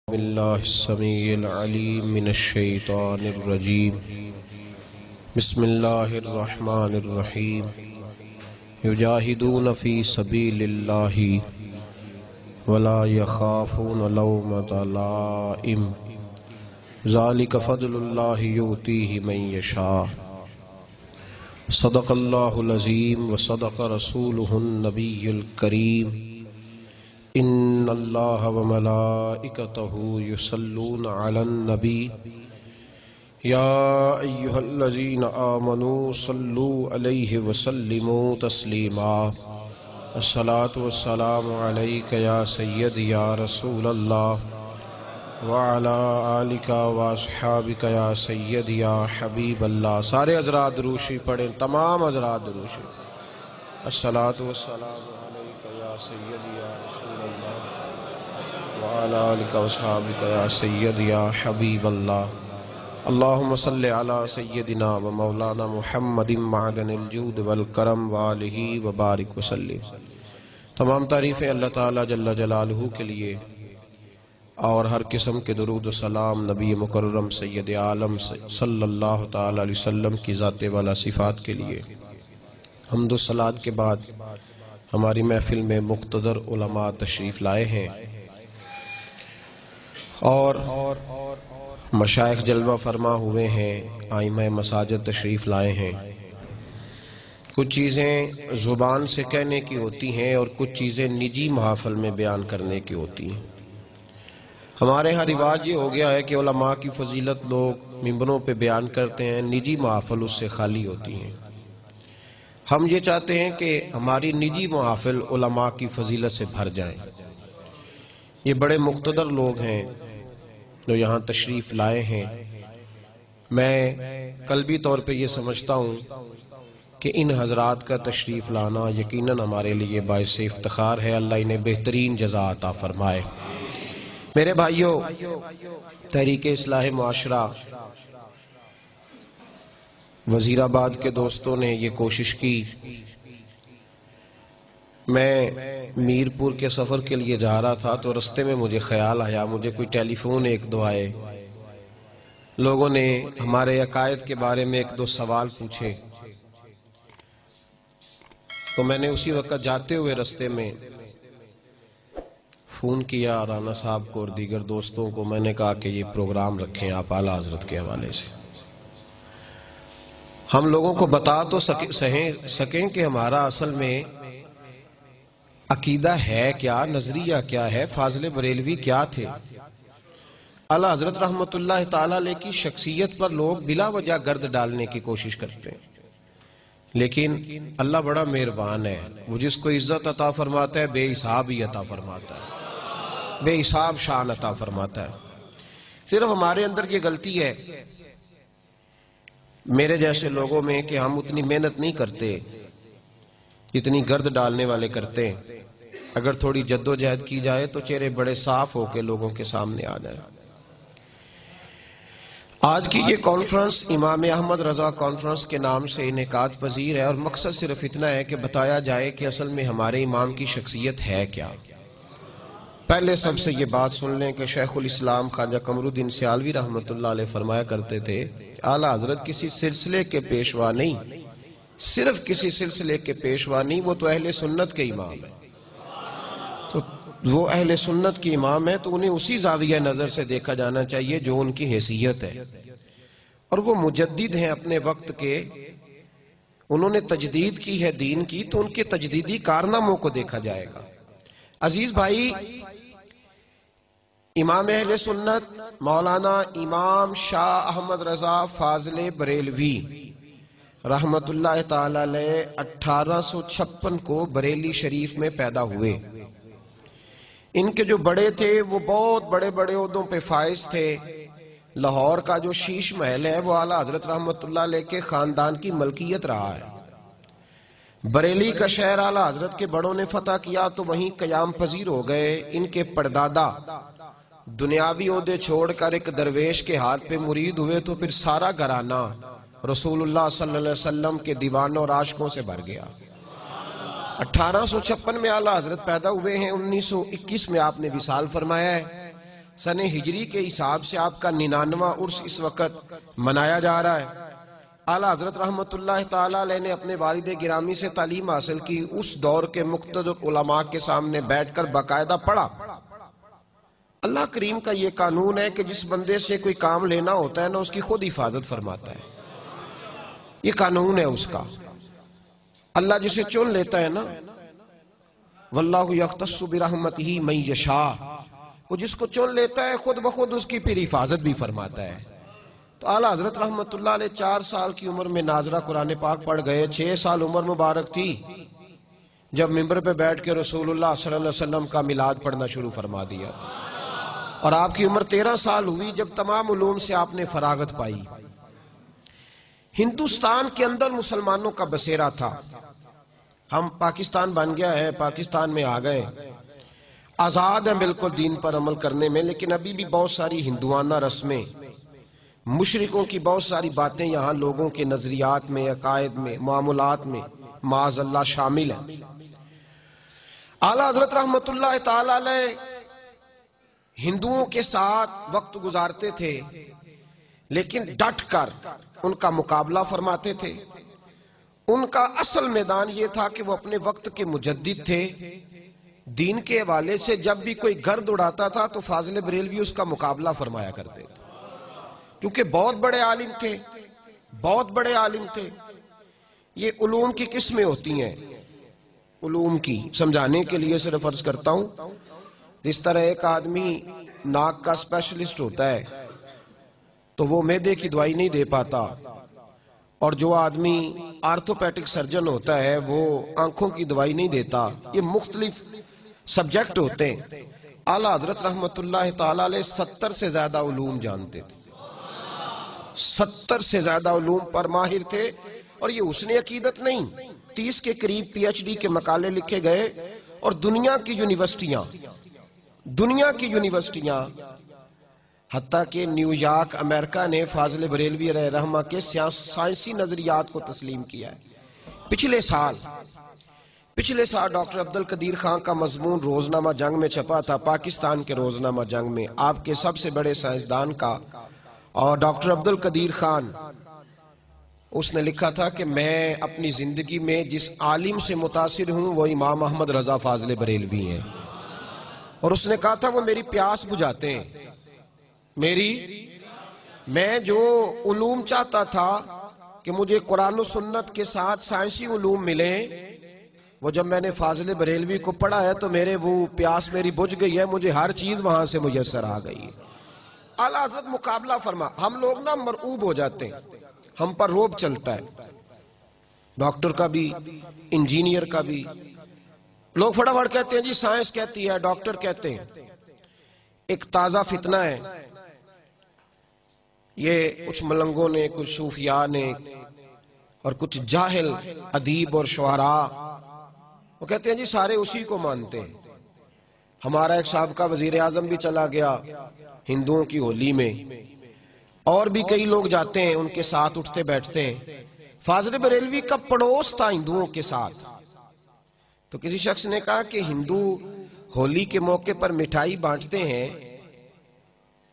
باللہ السمیع العلیم من الشیطان الرجیم بسم اللہ الرحمن الرحیم یجاہدون فی سبیل اللہ ولا یخافون لومۃ لائم ذالک فضل اللہ یؤتیہ من یشاء صدق اللہ العظیم وصدق رسولہ النبی الکریم ان اللہ وملائکتہ یصلون علی النبی یا ایہا الذین آمنوا صلوا علیہ وسلموا تسلیما الصلاۃ والسلام علیک یا سید یا رسول اللہ وعلی آلک واصحابک یا سید یا حبیب اللہ۔ سارے حضرات دروشی پڑھیں، تمام حضرات دروشی۔ الصلاۃ والسلام علیک یا سید یا رسول اللہ وعلی آلک واصحابک یا سید یا حبیب اللہ۔ اللہم صلی علی سیدنا و مولانا محمد معدن الجود والکرم وآلہ وبارک وسلم۔ تمام تعریفیں اللہ تعالیٰ جل جلالہ کے لیے اور ہر قسم کے درود و سلام نبی مکرم سید عالم صلی اللہ تعالیٰ علیہ وسلم کی ذات والا صفات کے لیے۔ حمد و صلوات کے بعد ہماری محفل میں مقتدر علماء تشریف لائے ہیں اور مشائخ جلوہ فرما ہوئے ہیں، ائمہ مساجد تشریف لائے ہیں۔ کچھ چیزیں زبان سے کہنے کی ہوتی ہیں اور کچھ چیزیں نجی محافل میں بیان کرنے کی ہوتی ہیں۔ ہمارے ہاں رواج یہ ہو گیا ہے کہ علماء کی فضیلت لوگ ممبروں پہ بیان کرتے ہیں، نجی محافل اس سے خالی ہوتی ہیں۔ ہم یہ چاہتے ہیں کہ ہماری نجی محافل علماء کی فضیلت سے بھر جائیں۔ یہ بڑے مقتدر لوگ ہیں جو یہاں تشریف لائے ہیں۔ میں قلبی طور پہ یہ سمجھتا ہوں کہ ان حضرات کا تشریف لانا یقیناً ہمارے لیے باعث افتخار ہے۔ اللہ انہیں بہترین جزا عطا فرمائے۔ میرے بھائیوں، تحریک اصلاح معاشرہ وزیر آباد کے دوستوں نے یہ کوشش کی۔ میں میرپور کے سفر کے لیے جا رہا تھا تو رستے میں مجھے خیال آیا، مجھے کوئی ٹیلی فون ایک دو آئے، لوگوں نے ہمارے عقائد کے بارے میں ایک دو سوال پوچھے، تو میں نے اسی وقت جاتے ہوئے رستے میں فون کیا رانا صاحب کو اور دیگر دوستوں کو۔ میں نے کہا کہ یہ پروگرام رکھیں آپ اعلیٰ حضرت کے حوالے سے، ہم لوگوں کو بتا تو سکیں کہ ہمارا اصل میں عقیدہ ہے کیا، نظریہ کیا ہے، فاضل بریلوی کیا تھے۔ اعلیٰ حضرت رحمت اللہ تعالیٰ علیہ کی شخصیت پر لوگ بلا وجہ گرد ڈالنے کی کوشش کرتے ہیں، لیکن اللہ بڑا مہربان ہے، وہ جس کو عزت عطا فرماتا ہے بے حساب ہی عطا فرماتا ہے، بے حساب شان عطا فرماتا ہے۔ صرف ہمارے اندر یہ غلطی ہے میرے جیسے لوگوں میں کہ ہم اتنی محنت نہیں کرتے جتنی گرد ڈالنے والے کرتے ہیں۔ اگر تھوڑی جد و جہد کی جائے تو چہرے بڑے صاف ہو کے لوگوں کے سامنے آ جائے۔ آج کی یہ کانفرنس امام احمد رضا کانفرنس کے نام سے انعقاد پذیر ہے، اور مقصد صرف اتنا ہے کہ بتایا جائے کہ اصل میں ہمارے امام کی شخصیت ہے کیا۔ پہلے سب سے یہ بات سن لیں کہ شیخ الاسلام خواجہ قمر الدین سیالوی رحمت اللہ علیہ فرمایا کرتے تھے، اعلیٰ حضرت کسی سلسلے کے پیشوا نہیں، صرف کسی سلسلے کے پیشوا نہیں، وہ تو اہل سنت کے امام ہیں۔ تو وہ اہل سنت کے امام ہیں تو انہیں اسی زاویہ نظر سے دیکھا جانا چاہیے جو ان کی حیثیت ہے، اور وہ مجدد ہیں اپنے وقت کے، انہوں نے تجدید کی ہے دین کی، تو ان کے تجدیدی کارناموں کو دیکھا جائے گا۔ عزیز بھائی، امام اہل سنت مولانا امام شاہ احمد رضا فاضل بریلوی رحمت اللہ تعالی علیہ 1856 کو بریلی شریف میں پیدا ہوئے۔ ان کے جو بڑے تھے وہ بہت بڑے بڑے عہدوں پہ فائز تھے۔ لاہور کا جو شیش محل ہے وہ اعلیٰ حضرت رحمت اللہ علیہ کے خاندان کی ملکیت رہا ہے۔ بریلی کا شہر اعلیٰ حضرت کے بڑوں نے فتح کیا تو وہیں قیام پذیر ہو گئے۔ ان کے پردادا دنیاوی عہدے چھوڑ کر ایک درویش کے ہاتھ پہ مرید ہوئے تو پھر سارا گھرانہ رسول اللہ صلی اللہ علیہ وسلم کے دیوانوں اور عاشقوں سے بھر گیا۔ 1856 میں اعلیٰ حضرت پیدا ہوئے ہیں، 1921 میں آپ نے وصال فرمایا ہے، سن ہجری کے حساب سے آپ کا 99واں عرس اس وقت منایا جا رہا ہے۔ اعلیٰ حضرت رحمت اللہ تعالیٰ علیہ نے اپنے والد گرامی سے تعلیم حاصل کی، اس دور کے مقتدر علماء کے سامنے بیٹھ کر باقاعدہ پڑھا۔ اللہ کریم کا یہ قانون ہے کہ جس بندے سے کوئی کام لینا ہوتا ہے نا، اس کی خود حفاظت فرماتا ہے۔ یہ قانون ہے اس کا۔ اللہ جسے چن لیتا ہے نا، واللہ یختص برحمتہ من یشاء، وہ جس کو چن لیتا ہے خود بخود اس کی پھر حفاظت بھی فرماتا ہے۔ تو اعلیٰ حضرت رحمت اللہ علیہ 4 سال کی عمر میں ناظرہ قرآن پاک پڑھ گئے۔ 6 سال عمر مبارک تھی جب منبر پہ بیٹھ کے رسول اللہ صلی اللہ علیہ وسلم کا میلاد پڑھنا شروع فرما دیا، اور آپ کی عمر 13 سال ہوئی جب تمام علوم سے آپ نے فراغت پائی۔ ہندوستان کے اندر مسلمانوں کا بسیرا تھا۔ ہم پاکستان بن گیا ہے، پاکستان میں آ گئے، آزاد ہیں بالکل دین پر عمل کرنے میں، لیکن ابھی بھی بہت ساری ہندوانہ رسمیں، مشرکوں کی بہت ساری باتیں یہاں لوگوں کے نظریات میں، عقائد میں، معاملات میں معاذ اللہ شامل ہیں۔ اعلیٰ حضرت رحمت اللہ تعالی علیہ ہندوؤں کے ساتھ وقت گزارتے تھے، لیکن ڈٹ کر ان کا مقابلہ فرماتے تھے۔ ان کا اصل میدان یہ تھا کہ وہ اپنے وقت کے مجدد تھے۔ دین کے حوالے سے جب بھی کوئی گرد اڑاتا تھا تو فاضل بریلوی اس کا مقابلہ فرمایا کرتے تھے، کیونکہ بہت بڑے عالم تھے، بہت بڑے عالم تھے۔ یہ علوم کی قسمیں ہوتی ہیں، علوم کی سمجھانے کے لیے صرف عرض کرتا ہوں، جس طرح ایک آدمی ناک کا اسپیشلسٹ ہوتا ہے تو وہ معدے کی دوائی نہیں دے پاتا، اور جو آدمی آرتھوپیڈک سرجن ہوتا ہے وہ آنکھوں کی دوائی نہیں دیتا۔ یہ مختلف سبجیکٹ ہوتے ہیں۔ اعلیٰ حضرت رحمت اللہ تعالیٰ علیہ 70 سے زیادہ علوم جانتے تھے، 70 سے زیادہ علوم پر ماہر تھے، اور یہ حسن عقیدت نہیں، 30 کے قریب پی ایچ ڈی کے مقالے لکھے گئے، اور دنیا کی یونیورسٹیاں حتیٰ کہ نیو یارک امریکہ نے فاضل بریلوی علیہ رحمہ کے سائنسی نظریات کو تسلیم کیا ہے۔ پچھلے سال ڈاکٹر عبدالقدیر خان کا مضمون روزنامہ جنگ میں چھپا تھا، پاکستان کے روزنامہ جنگ میں، آپ کے سب سے بڑے سائنسدان کا، اور ڈاکٹر عبدالقدیر خان اس نے لکھا تھا کہ میں اپنی زندگی میں جس عالم سے متاثر ہوں وہ امام احمد رضا فاضل بریلوی ہیں، اور اس نے کہا تھا وہ میری پیاس بجھاتے ہیں۔ میں جو علوم چاہتا تھا کہ مجھے قرآن و سنت کے ساتھ سائنسی علوم ملیں، وہ جب میں نے فاضل بریلوی کو پڑھا ہے تو میرے وہ پیاس میری بجھ گئی ہے، مجھے ہر چیز وہاں سے میسر آ گئی ہے۔ اعلیٰ حضرت مقابلہ فرما، ہم لوگ نا مرعوب ہو جاتے ہیں، ہم پر روب چلتا ہے، ڈاکٹر کا بھی، انجینئر کا بھی۔ لوگ فٹافٹ کہتے ہیں جی سائنس کہتی ہے، ڈاکٹر کہتے ہیں۔ ایک تازہ فتنہ ہے، یہ کچھ ملنگوں نے، کچھ صوفیاء نے، اور کچھ جاہل ادیب اور شعراء، وہ کہتے ہیں جی سارے اسی کو مانتے ہیں۔ ہمارا ایک سابقہ وزیر اعظم بھی چلا گیا ہندوؤں کی ہولی میں، اور بھی کئی لوگ جاتے ہیں ان کے ساتھ اٹھتے بیٹھتے ہیں۔ فاضل بریلوی کا پڑوس تھا ہندوؤں کے ساتھ، تو کسی شخص نے کہا کہ ہندو ہولی کے موقع پر مٹھائی بانٹتے ہیں،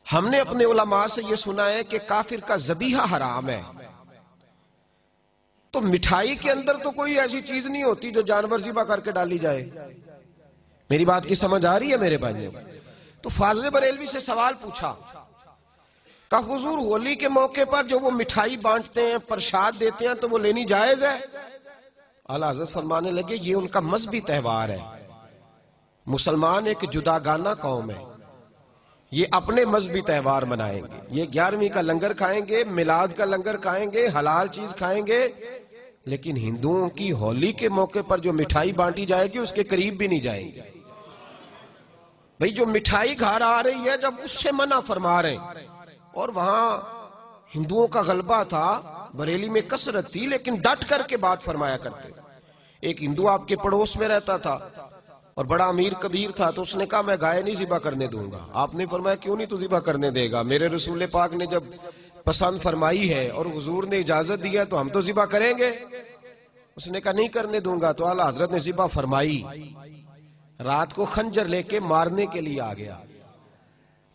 ہم نے اپنے علماء سے یہ سنا ہے کہ کافر کا ذبیحہ حرام ہے، تو مٹھائی کے اندر تو کوئی ایسی چیز نہیں ہوتی جو جانور ذبح کر کے ڈالی جائے۔ میری بات کی سمجھ آ رہی ہے میرے بھائیوں؟ تو فاضل بریلوی سے سوال پوچھا کہ حضور ہولی کے موقع پر جو وہ مٹھائی بانٹتے ہیں، پرشاد دیتے ہیں، تو وہ لینی جائز ہے؟ اعلیٰ حضرت فرمانے لگے یہ ان کا مذہبی تہوار ہے، مسلمان ایک جداگانہ قوم ہے، یہ اپنے مذہبی تہوار منائیں گے، یہ 11ویں کا لنگر کھائیں گے، میلاد کا لنگر کھائیں گے، حلال چیز کھائیں گے، لیکن ہندوؤں کی ہولی کے موقع پر جو مٹھائی بانٹی جائے گی اس کے قریب بھی نہیں جائیں گے۔ بھئی جو مٹھائی گھر آ رہی ہے جب اس سے منع فرما رہے ہیں، اور وہاں ہندوؤں کا غلبہ تھا، بریلی میں کثرت تھی، لیکن ڈٹ کر کے بات فرمایا کرتے۔ ایک ہندو آپ کے پڑوس میں رہتا تھا اور بڑا امیر کبیر تھا، تو اس نے کہا میں گائے نہیں ذبح کرنے دوں گا۔ آپ نے فرمایا کیوں نہیں تو ذبح کرنے دے گا؟ میرے رسول پاک نے جب پسند فرمائی ہے اور حضور نے اجازت دی ہے تو ہم تو ذبح کریں گے۔ اس نے کہا نہیں کرنے دوں گا، تو اعلیٰ حضرت نے ذبح فرمائی، رات کو خنجر لے کے مارنے کے لیے آ گیا۔